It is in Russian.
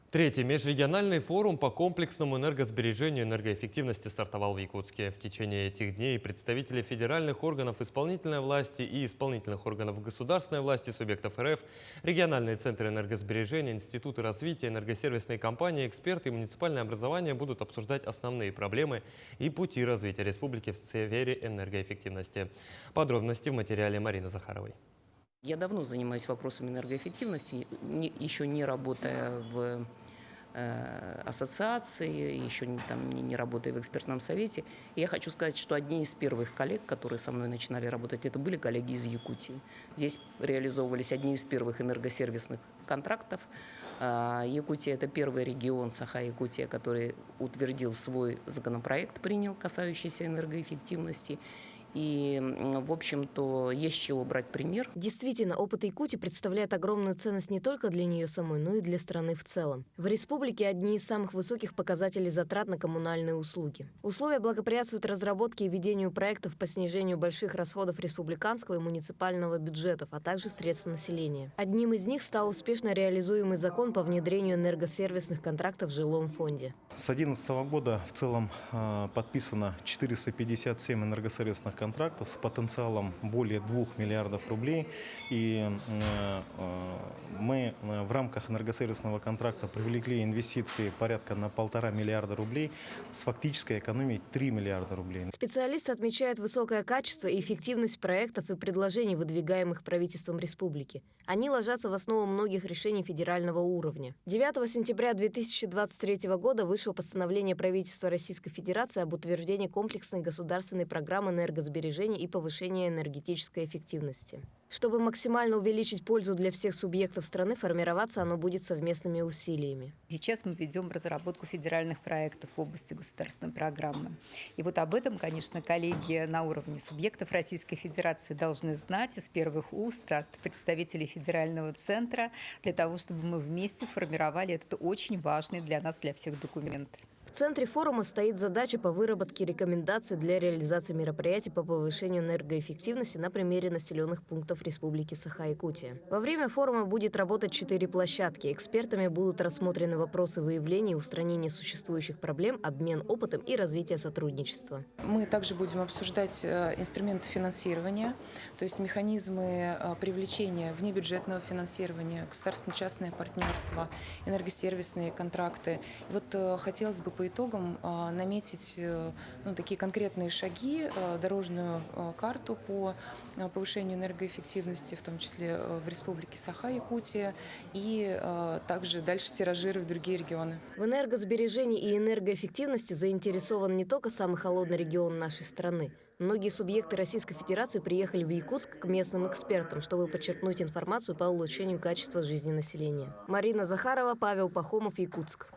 Третий межрегиональный форум по комплексному энергосбережению и энергоэффективности стартовал в Якутске. В течение этих дней представители федеральных органов исполнительной власти и исполнительных органов государственной власти субъектов РФ, региональные центры энергосбережения, институты развития, энергосервисные компании, эксперты и муниципальное образование будут обсуждать основные проблемы и пути развития республики в сфере энергоэффективности. Подробности в материале Марины Захаровой. Я давно занимаюсь вопросами энергоэффективности, еще не работая в ассоциации, еще не работая в экспертном совете. И я хочу сказать, что одни из первых коллег, которые со мной начинали работать, это были коллеги из Якутии. Здесь реализовывались одни из первых энергосервисных контрактов. Якутия – это первый регион, Саха-Якутия, который утвердил свой законопроект, принял, касающийся энергоэффективности. И, в общем-то, есть с чего брать пример. Действительно, опыт Якутии представляет огромную ценность не только для нее самой, но и для страны в целом. В республике одни из самых высоких показателей затрат на коммунальные услуги. Условия благоприятствуют разработке и ведению проектов по снижению больших расходов республиканского и муниципального бюджетов, а также средств населения. Одним из них стал успешно реализуемый закон по внедрению энергосервисных контрактов в жилом фонде. С 2011 года в целом подписано 457 энергосервисных контрактов с потенциалом более 2 миллиардов рублей. И мы в рамках энергосервисного контракта привлекли инвестиции порядка на 1,5 миллиарда рублей с фактической экономией 3 миллиарда рублей. Специалисты отмечают высокое качество и эффективность проектов и предложений, выдвигаемых правительством республики. Они ложатся в основу многих решений федерального уровня. 9 сентября 2023 года вышло постановление правительства Российской Федерации об утверждении комплексной государственной программы энергосбережения и повышения энергетической эффективности. Чтобы максимально увеличить пользу для всех субъектов страны, формироваться оно будет совместными усилиями. Сейчас мы ведем разработку федеральных проектов в области государственной программы. И вот об этом, конечно, коллеги на уровне субъектов Российской Федерации должны знать из первых уст от представителей федерального центра, для того, чтобы мы вместе формировали этот очень важный для нас, для всех документ. В центре форума стоит задача по выработке рекомендаций для реализации мероприятий по повышению энергоэффективности на примере населенных пунктов Республики Саха-Якутия. Во время форума будет работать 4 площадки. Экспертами будут рассмотрены вопросы выявления и устранения существующих проблем, обмен опытом и развития сотрудничества. Мы также будем обсуждать инструменты финансирования, то есть механизмы привлечения внебюджетного финансирования, государственно-частное партнерство, энергосервисные контракты. И вот хотелось бы по итогам наметить такие конкретные шаги, дорожную карту по повышению энергоэффективности, в том числе в Республике Саха-Якутия, и также дальше тиражировать в другие регионы. В энергосбережении и энергоэффективности заинтересован не только самый холодный регион нашей страны. Многие субъекты Российской Федерации приехали в Якутск к местным экспертам, чтобы подчеркнуть информацию по улучшению качества жизни населения. Марина Захарова, Павел Пахомов, Якутск.